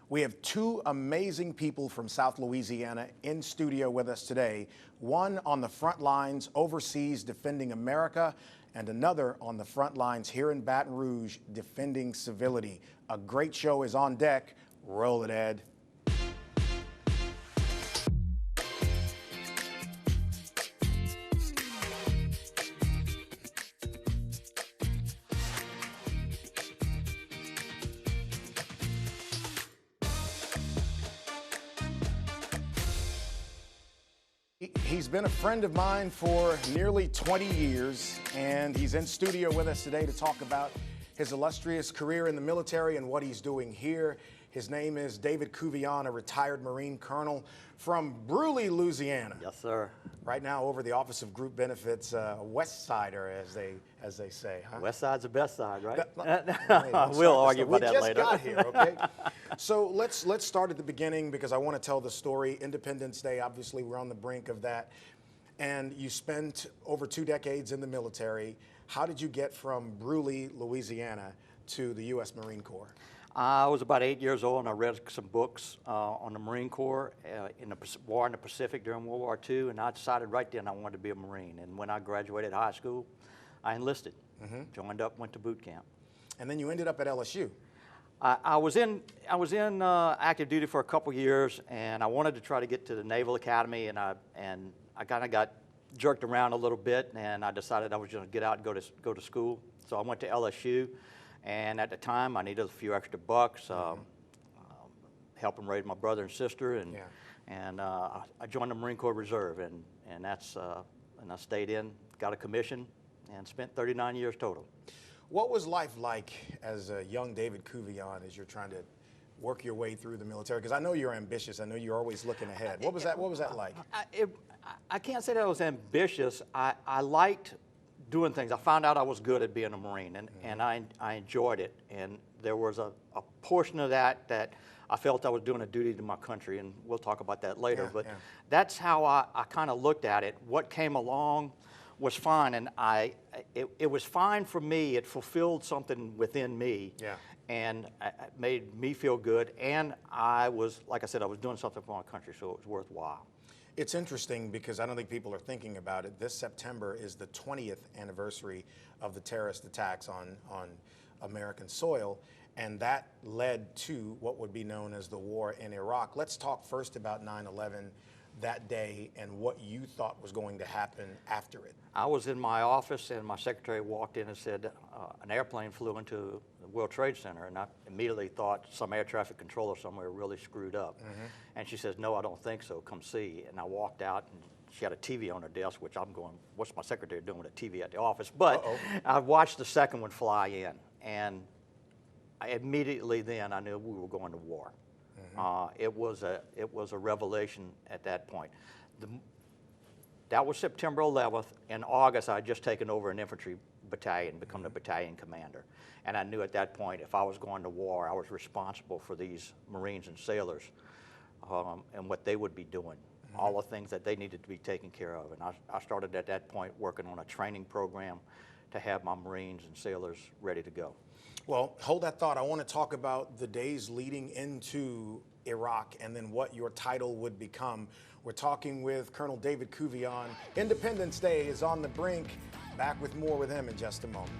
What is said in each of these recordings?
We have two amazing people from South Louisiana in studio with us today. One on the front lines overseas defending America, and another on the front lines here in Baton Rouge defending civility. A great show is on deck. Roll it, Ed. He's been a friend of mine for nearly 20 years, and he's in studio with us today to talk about his illustrious career in the military and what he's doing here. His name is David Couvillon, a retired Marine colonel from Rouge, Louisiana. Yes, sir. Right now over the Office of Group Benefits, West Sider, as they say. Huh? West Side's the best side, right? We'll argue about that later. We just got here, okay? So let's start at the beginning because I want to tell the story. Independence Day, obviously, we're on the brink of that. And you spent over 2 decades in the military. How did you get from Rouge, Louisiana to the U.S. Marine Corps? I was about 8 years old and I read some books on the Marine Corps in the war in the Pacific during World War II, and I decided right then I wanted to be a Marine. And when I graduated high school, I enlisted, joined up, went to boot camp. And then you ended up at LSU. I was in active duty for a couple years, and I wanted to try to get to the Naval Academy, and I kind of got jerked around a little bit, and I decided I was going to get out and go to school. So I went to LSU. And at the time, I needed a few extra bucks, helping raise my brother and sister, and I joined the Marine Corps Reserve, and I stayed in, got a commission, and spent 39 years total. What was life like as a young David Couvillon as you're trying to work your way through the military? Because I know you're ambitious. I know you're always looking ahead. What was that like? I can't say that I was ambitious. I liked doing things. I found out I was good at being a Marine, and I enjoyed it. And there was a portion of that I felt I was doing a duty to my country, and we'll talk about that later. That's how I kind of looked at it. What came along was fine, and it was fine for me. It fulfilled something within me, and it made me feel good. And I was, like I said, I was doing something for my country, so it was worthwhile. It's interesting because I don't think people are thinking about it. This September is the 20th anniversary of the terrorist attacks on American soil, and that led to what would be known as the war in Iraq. Let's talk first about 9/11 that day and what you thought was going to happen after it. I was in my office, and my secretary walked in and said an airplane flew into the World Trade Center, and I immediately thought some air traffic controller somewhere really screwed up. And she says, "No, I don't think so. Come see." And I walked out, and she had a TV on her desk, which I'm going, what's my secretary doing with a TV at the office? But I watched the second one fly in, and immediately then I knew we were going to war. It was a revelation at that point. That was September 11th. In August, I had just taken over an infantry battalion, become the battalion commander. And I knew at that point, if I was going to war, I was responsible for these Marines and sailors and what they would be doing, all the things that they needed to be taken care of. And I started at that point working on a training program to have my Marines and sailors ready to go. Well, hold that thought. I want to talk about the days leading into Iraq and then what your title would become. We're talking with Colonel David Couvillon. Independence Day is on the brink. Back with more with him in just a moment.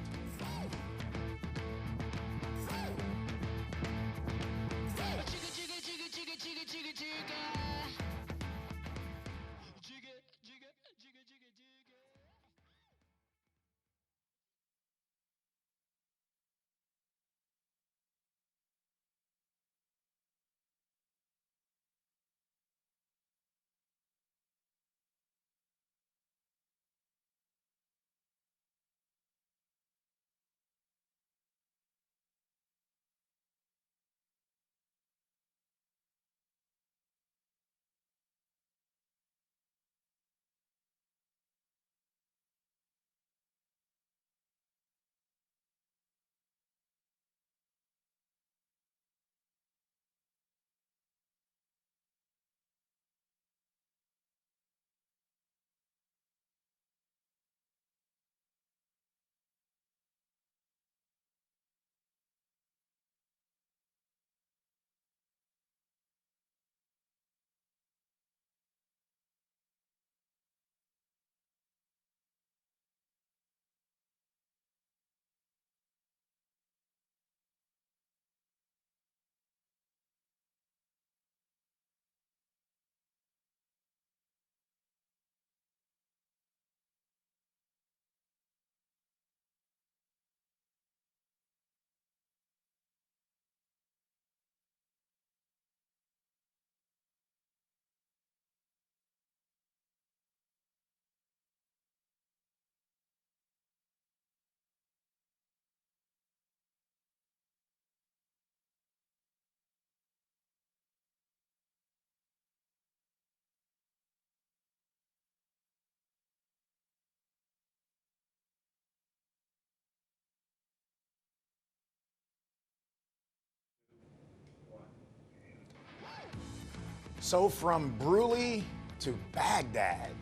So from Bruley to Baghdad.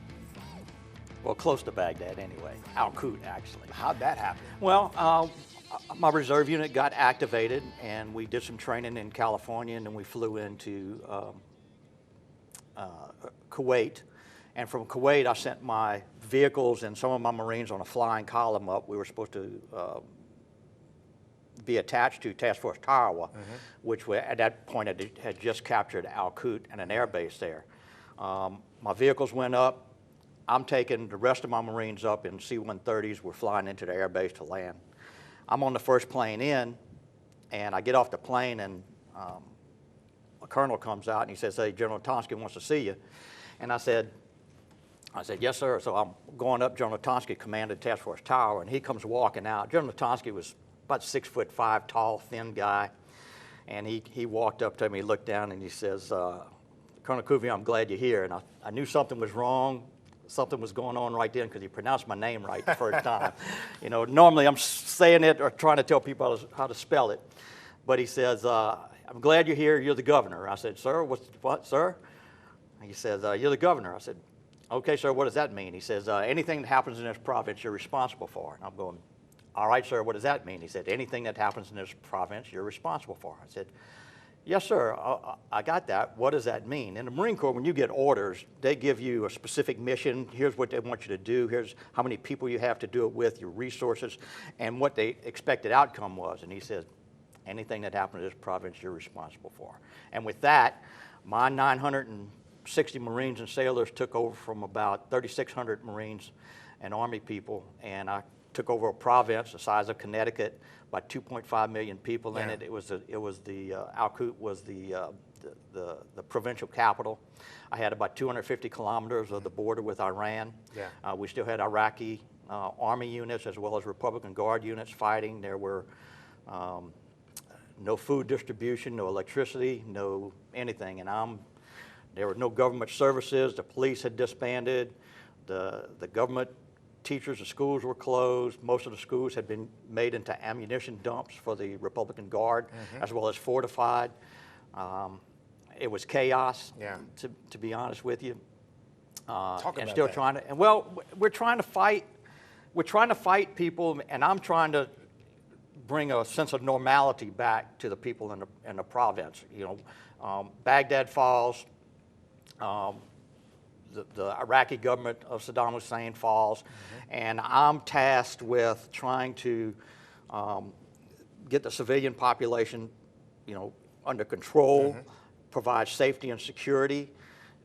Well, close to Baghdad anyway. Al-Qud, actually. How'd that happen? Well, my reserve unit got activated, and we did some training in California, and then we flew into Kuwait. And from Kuwait, I sent my vehicles and some of my Marines on a flying column up. We were supposed to be attached to Task Force Tarawa, which at that point had just captured Al-Qud and an air base there. My vehicles went up. I'm taking the rest of my Marines up in C-130s. We're flying into the air base to land. I'm on the first plane in, and I get off the plane, and a colonel comes out, and he says, "Hey, General Talkin wants to see you." And I said, "Yes, sir." So I'm going up. General Talkin commanded Task Force Tower, and he comes walking out. General Talkin was about 6'5", tall, thin guy. And he walked up to me, looked down, and he says, "Colonel Couvillon, I'm glad you're here." And I knew something was wrong. Something was going on right then because he pronounced my name right the first time. You know, normally I'm saying it or trying to tell people how to spell it. But he says, "I'm glad you're here. You're the governor." I said, "Sir, what, sir?" And he says, "You're the governor." I said, "Okay, sir, what does that mean?" He says, "Anything that happens in this province, you're responsible for." And I'm going, "All right, sir, what does that mean?" He said, "Anything that happens in this province, you're responsible for." I said, "Yes, sir, I got that. What does that mean?" In the Marine Corps, when you get orders, they give you a specific mission. Here's what they want you to do. Here's how many people you have to do it with, your resources, and what the expected outcome was. And he said, "Anything that happens in this province, you're responsible for." And with that, my 960 Marines and sailors took over from about 3,600 Marines and Army people, and I took over a province the size of Connecticut, about 2.5 million people in it. It was Al-Qud was the provincial capital. I had about 250 kilometers of the border with Iran. We still had Iraqi Army units as well as Republican Guard units fighting. There were no food distribution, no electricity, no anything, and there were no government services. The police had disbanded. The government teachers and schools were closed. Most of the schools had been made into ammunition dumps for the Republican Guard, as well as fortified. It was chaos, to be honest with you. And still trying to. And well, we're trying to fight. We're trying to fight people, and I'm trying to bring a sense of normality back to the people in the province. You know, Baghdad falls. The Iraqi government of Saddam Hussein falls, and I'm tasked with trying to get the civilian population, you know, under control, provide safety and security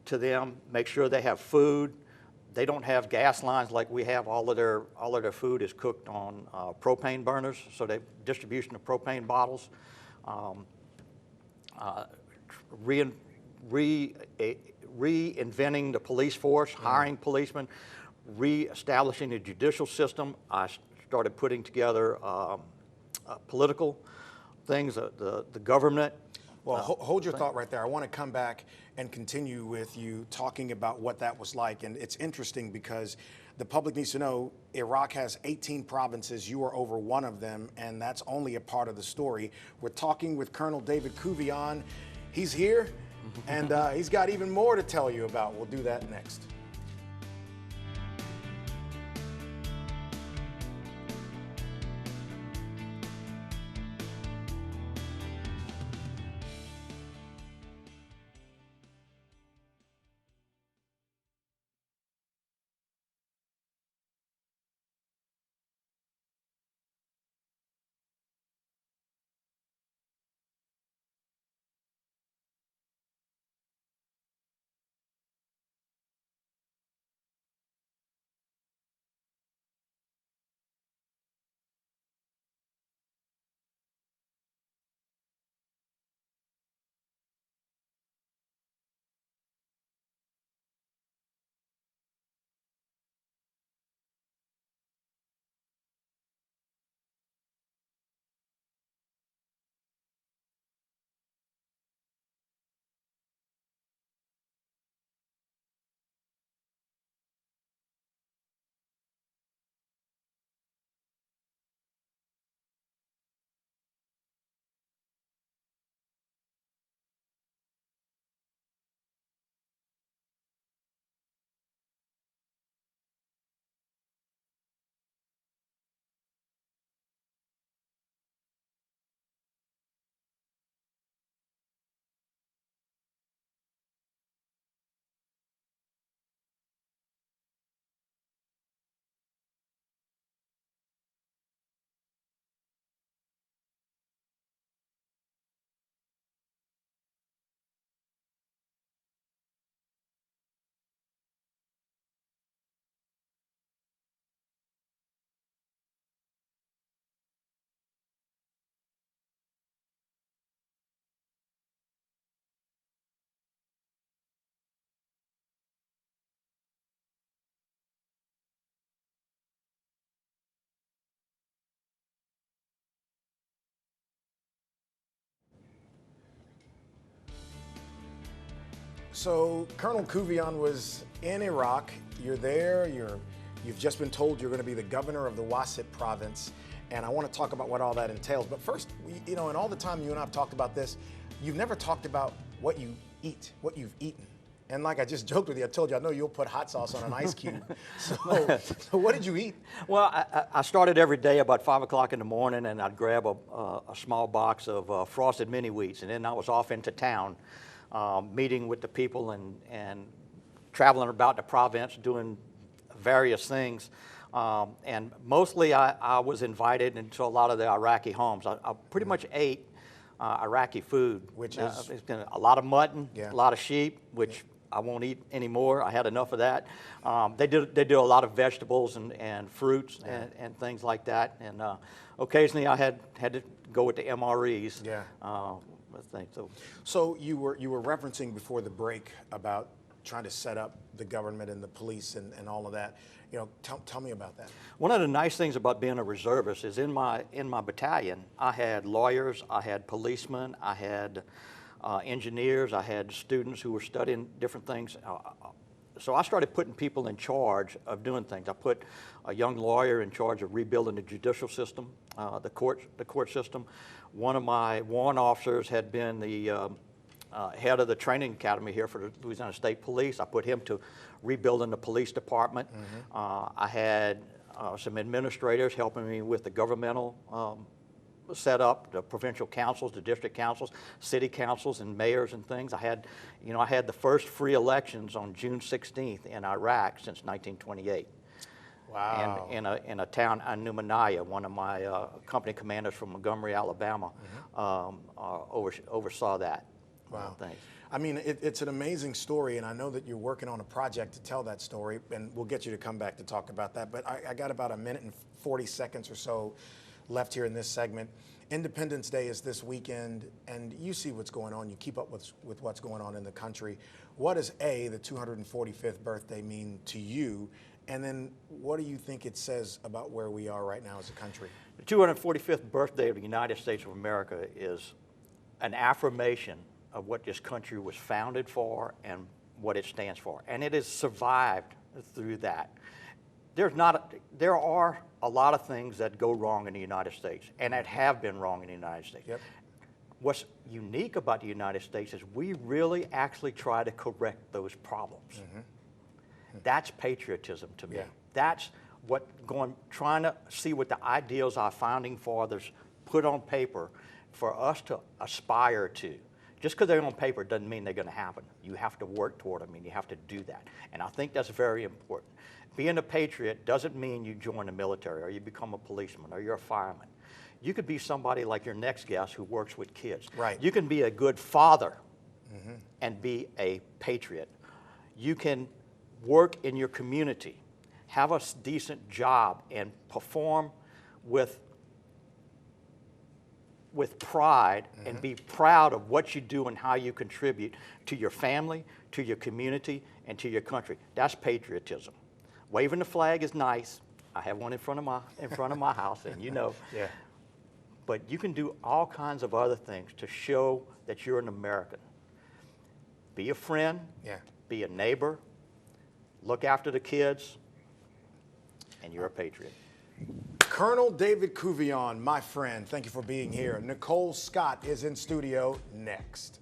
to them, make sure they have food. They don't have gas lines like we have. All of their food is cooked on propane burners, so they distribution of propane bottles. Reinventing the police force, hiring policemen, re-establishing the judicial system. I started putting together political things, the government. Well, hold your thought right there. I want to come back and continue with you talking about what that was like. And it's interesting because the public needs to know Iraq has 18 provinces. You are over one of them, and that's only a part of the story. We're talking with Colonel David Couvillon. He's here, and he's got even more to tell you about. We'll do that next. So Colonel Couvillon was in Iraq. You're there. You've just been told you're going to be the governor of the Wasset province, and I want to talk about what all that entails. But first, in all the time you and I have talked about this, you've never talked about what you eat, what you've eaten. And like I just joked with you, I told you I know you'll put hot sauce on an ice cube. So what did you eat? Well, I started every day about 5 o'clock in the morning, and I'd grab a small box of frosted mini wheats, and then I was off into town, meeting with the people and traveling about the province, doing various things. And mostly I was invited into a lot of the Iraqi homes. I pretty much ate Iraqi food. Which is? A lot of mutton, Yeah. a lot of sheep, which I won't eat anymore. I had enough of that. They do a lot of vegetables and fruits and things like that. And occasionally I had to go with the MREs. Yeah. I think so. So you were referencing before the break about trying to set up the government and the police and all of that. Tell me about that. One of the nice things about being a reservist is in my battalion, I had lawyers, I had policemen, I had engineers, I had students who were studying different things. So I started putting people in charge of doing things. I put a young lawyer in charge of rebuilding the judicial system, the court system. One of my warrant officers had been the head of the training academy here for the Louisiana State Police. I put him to rebuilding the police department. I had some administrators helping me with the governmental set up, the provincial councils, the district councils, city councils, and mayors and things. I had the first free elections on June 16th in Iraq since 1928. Wow. And in a town, Numanaya, one of my company commanders from Montgomery, Alabama, oversaw that. Wow. Thanks. I mean, it's an amazing story, and I know that you're working on a project to tell that story, and we'll get you to come back to talk about that. But I got about a minute and 40 seconds or so left here in this segment. Independence Day is this weekend, and you see what's going on. You keep up with what's going on in the country. What does the 245th birthday mean to you? And then what do you think it says about where we are right now as a country? The 245th birthday of the United States of America is an affirmation of what this country was founded for and what it stands for. And it has survived through that. There are a lot of things that go wrong in the United States and that have been wrong in the United States. Yep. What's unique about the United States is we really actually try to correct those problems. That's patriotism to me. Yeah. That's trying to see what the ideals our founding fathers put on paper for us to aspire to. Just because they're on paper doesn't mean they're going to happen. You have to work toward them, and you have to do that. And I think that's very important. Being a patriot doesn't mean you join the military or you become a policeman or you're a fireman. You could be somebody like your next guest who works with kids. Right. You can be a good father and be a patriot. You can work in your community, have a decent job, and perform with pride and be proud of what you do and how you contribute to your family, to your community, and to your country. That's patriotism. Waving the flag is nice. I have one in front of my house, and Yeah. But you can do all kinds of other things to show that you're an American. Be a friend. Yeah. Be a neighbor. Look after the kids, and you're a patriot. Colonel David Couvillon, my friend, thank you for being here. Nicole Scott is in studio next.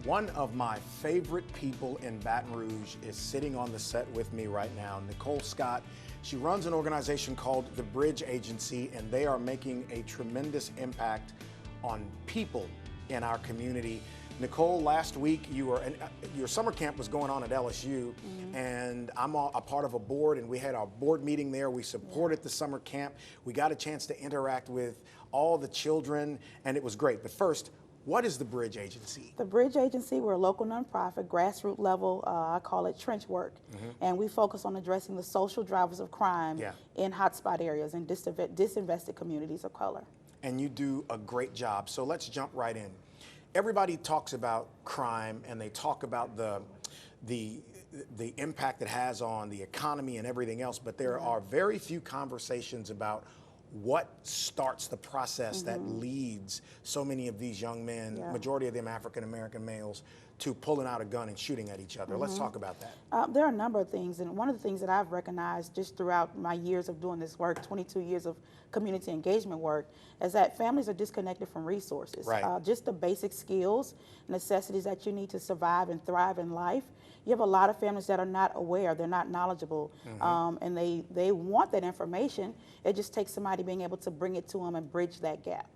One of my favorite people in Baton Rouge is sitting on the set with me right now, Nicole Scott. She runs an organization called the Bridge Agency, and they are making a tremendous impact on people in our community. Nicole, last week your summer camp was going on at LSU, and I'm a part of a board, and we had our board meeting there. We supported the summer camp. We got a chance to interact with all the children, and it was great. But first, what is the Bridge Agency? The Bridge Agency, we're a local nonprofit, grassroots level, I call it trench work. And we focus on addressing the social drivers of crime in hotspot areas and disinvested communities of color. And you do a great job. So let's jump right in. Everybody talks about crime, and they talk about the impact it has on the economy and everything else, but there are very few conversations about what starts the process that leads so many of these young men, majority of them African-American males, to pulling out a gun and shooting at each other. Let's talk about that. There are a number of things, and one of the things that I've recognized just throughout my years of doing this work, 22 years of community engagement work, is that families are disconnected from resources. Right. Just the basic skills, necessities that you need to survive and thrive in life. You have a lot of families that are not aware, they're not knowledgeable, and they want that information. It just takes somebody being able to bring it to them and bridge that gap.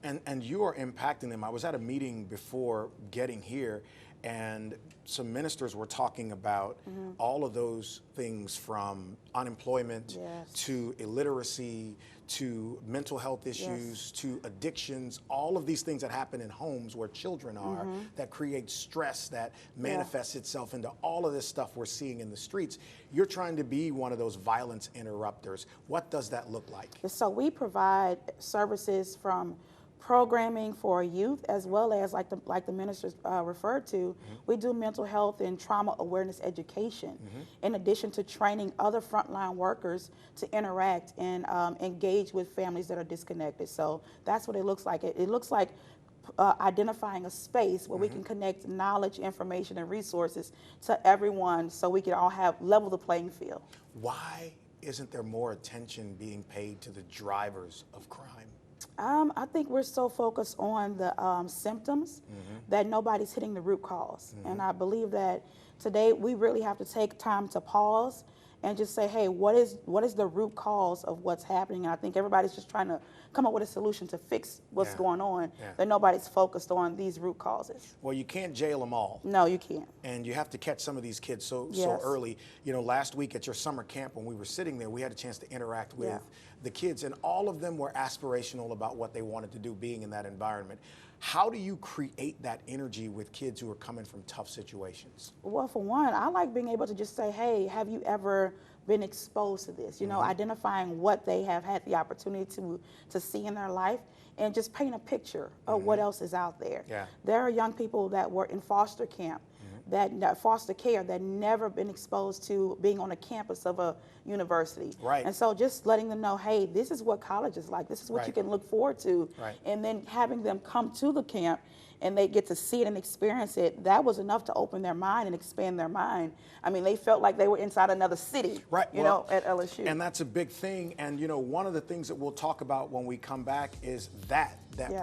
And you are impacting them. I was at a meeting before getting here, and some ministers were talking about all of those things, from unemployment to illiteracy to mental health issues to addictions, all of these things that happen in homes where children are, that create stress that manifests itself into all of this stuff we're seeing in the streets. You're trying to be one of those violence interrupters. What does that look like? So we provide services from programming for youth, as well as like the ministers referred to. We do mental health and trauma awareness education, in addition to training other frontline workers to interact and engage with families that are disconnected. So that's what it looks like. It looks like identifying a space where we can connect knowledge, information, and resources to everyone, so we can all have level the playing field. Why isn't there more attention being paid to the drivers of crime? I think we're so focused on the symptoms that nobody's hitting the root cause. And I believe that today we really have to take time to pause and just say, hey, what is the root cause of what's happening? And I think everybody's just trying to come up with a solution to fix what's going on, that nobody's focused on these root causes. Well, you can't jail them all. No, you can't. And you have to catch some of these kids so early. You know, last week at your summer camp, when we were sitting there, we had a chance to interact with the kids, and all of them were aspirational about what they wanted to do being in that environment. How do you create that energy with kids who are coming from tough situations? Well, for one, I like being able to just say, hey, have you ever been exposed to this? You know, identifying what they have had the opportunity to see in their life, and just paint a picture of what else is out there. There are young people that were in foster camp, that foster care, that never been exposed to being on a campus of a university. And so just letting them know, hey, this is what college is like. This is what you can look forward to. And then having them come to the camp and they get to see it and experience it, that was enough to open their mind and expand their mind. I mean, they felt like they were inside another city, you know, at LSU. And that's a big thing. And, you know, one of the things that we'll talk about when we come back is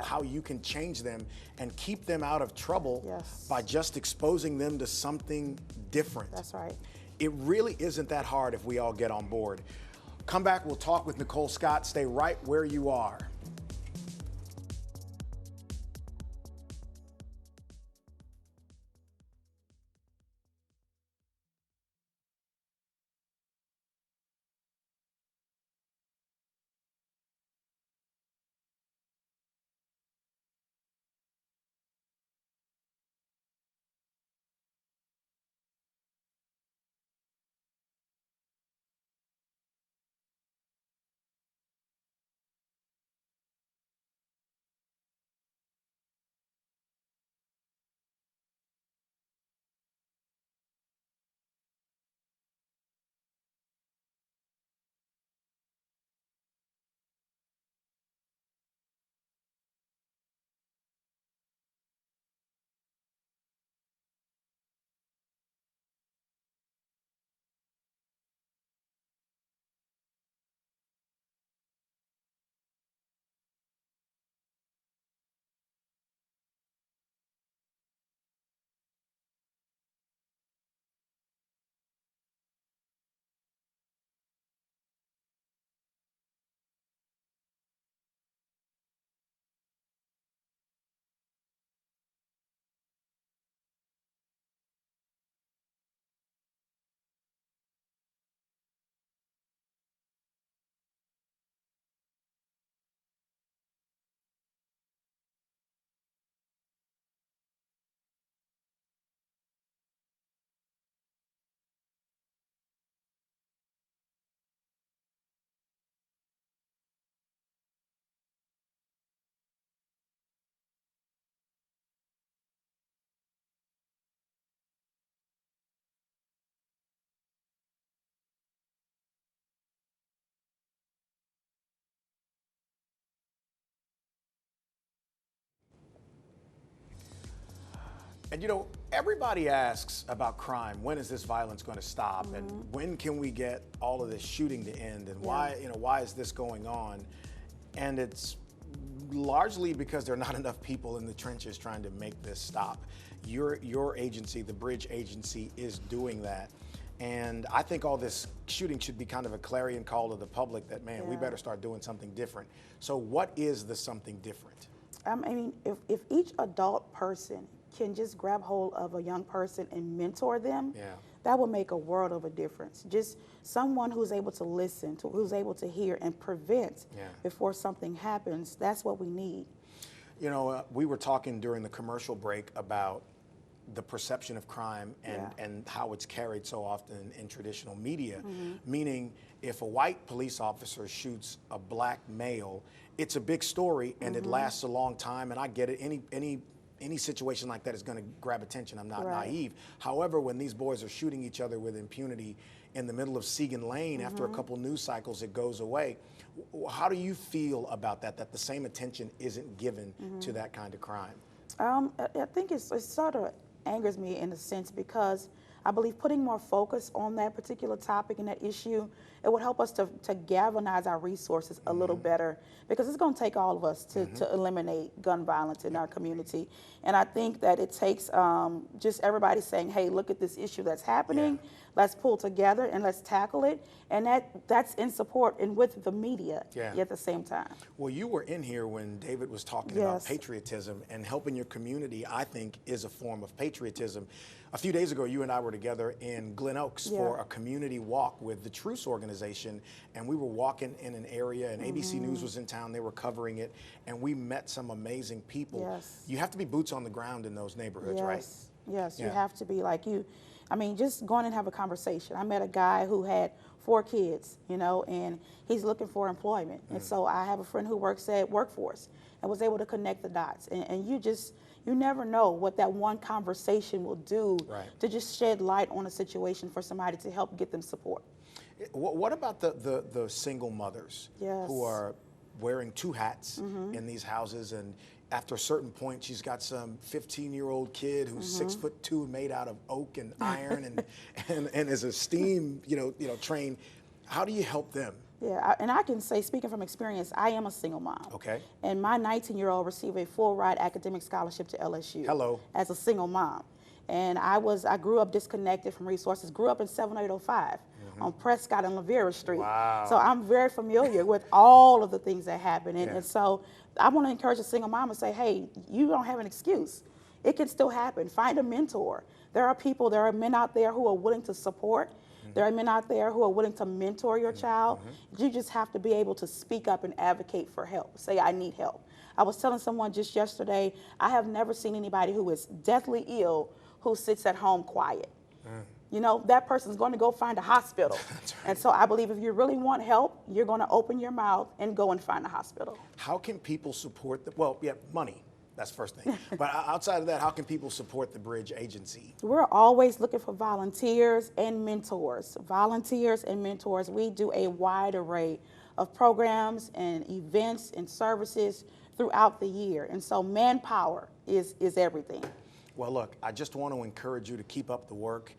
how you can change them and keep them out of trouble by just exposing them to something different. That's right. It really isn't that hard if we all get on board. Come back, we'll talk with Nicole Scott. Stay right where you are. And you know, everybody asks about crime. When is this violence going to stop? And when can we get all of this shooting to end? And why is this going on? And it's largely because there are not enough people in the trenches trying to make this stop. Your agency, the Bridge Agency, is doing that. And I think all this shooting should be kind of a clarion call to the public that, man, we better start doing something different. So what is the something different? I mean, if each adult person can just grab hold of a young person and mentor them, that will make a world of a difference. Just someone who's able to listen, who's able to hear and prevent before something happens, that's what we need. You know, we were talking during the commercial break about the perception of crime and how it's carried so often in traditional media, meaning if a white police officer shoots a black male, it's a big story and it lasts a long time, and I get it. Any situation like that is going to grab attention. I'm not naive. However, when these boys are shooting each other with impunity in the middle of Segan Lane, after a couple news cycles, it goes away. How do you feel about that the same attention isn't given to that kind of crime? I think it sort of angers me in a sense, because I believe putting more focus on that particular topic and that issue, it would help us to galvanize our resources a little better, because it's going to take all of us to eliminate gun violence in our community. And I think that it takes just everybody saying, hey, look at this issue that's happening. Let's pull together and let's tackle it. And that's in support and with the media at the same time. Well, you were in here when David was talking about patriotism, and helping your community, I think, is a form of patriotism. A few days ago, you and I were together in Glen Oaks for a community walk with the Truce organization, and we were walking in an area, and ABC News was in town, they were covering it, and we met some amazing people. You have to be boots on the ground in those neighborhoods, right? Yes, you have to be like you. I mean, just go in and have a conversation. I met a guy who had 4 kids, you know, and he's looking for employment. And so I have a friend who works at Workforce and was able to connect the dots. And you never know what that one conversation will do to just shed light on a situation for somebody to help get them support. What about the single mothers who are wearing 2 hats in these houses, and after a certain point, she's got some 15-year-old kid who's 6'2", made out of oak and iron, and is a steam, trained. How do you help them? Yeah, and I can say, speaking from experience, I am a single mom. Okay. And my 19-year-old received a full-ride academic scholarship to LSU. Hello. As a single mom. And I grew up disconnected from resources, grew up in 7805 on Prescott and Lavera Street. Wow. So I'm very familiar with all of the things that happen. And so I want to encourage a single mom and say, hey, you don't have an excuse. It can still happen. Find a mentor. There are men out there who are willing to support. There are men out there who are willing to mentor your child. You just have to be able to speak up and advocate for help. Say, I need help. I was telling someone just yesterday, I have never seen anybody who is deathly ill who sits at home quiet. You know, that person's going to go find a hospital. And so I believe if you really want help, you're going to open your mouth and go and find a hospital. How can people support money? That's the first thing. But outside of that, how can people support the Bridge Agency? We're always looking for volunteers and mentors. Volunteers and mentors. We do a wide array of programs and events and services throughout the year. And so manpower is everything. Well, look, I just want to encourage you to keep up the work.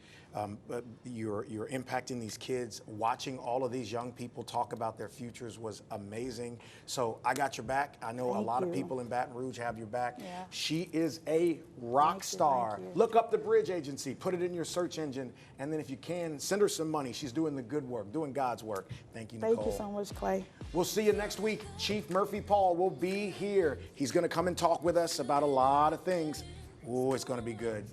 You're impacting these kids. Watching all of these young people talk about their futures was amazing. So I got your back. I know a lot of people in Baton Rouge have your back. Yeah. She is a rock star. Look up the Bridge Agency. Put it in your search engine. And then if you can, send her some money. She's doing the good work, doing God's work. Thank you, Nicole. Thank you so much, Clay. We'll see you next week. Chief Murphy Paul will be here. He's going to come and talk with us about a lot of things. Oh, it's going to be good.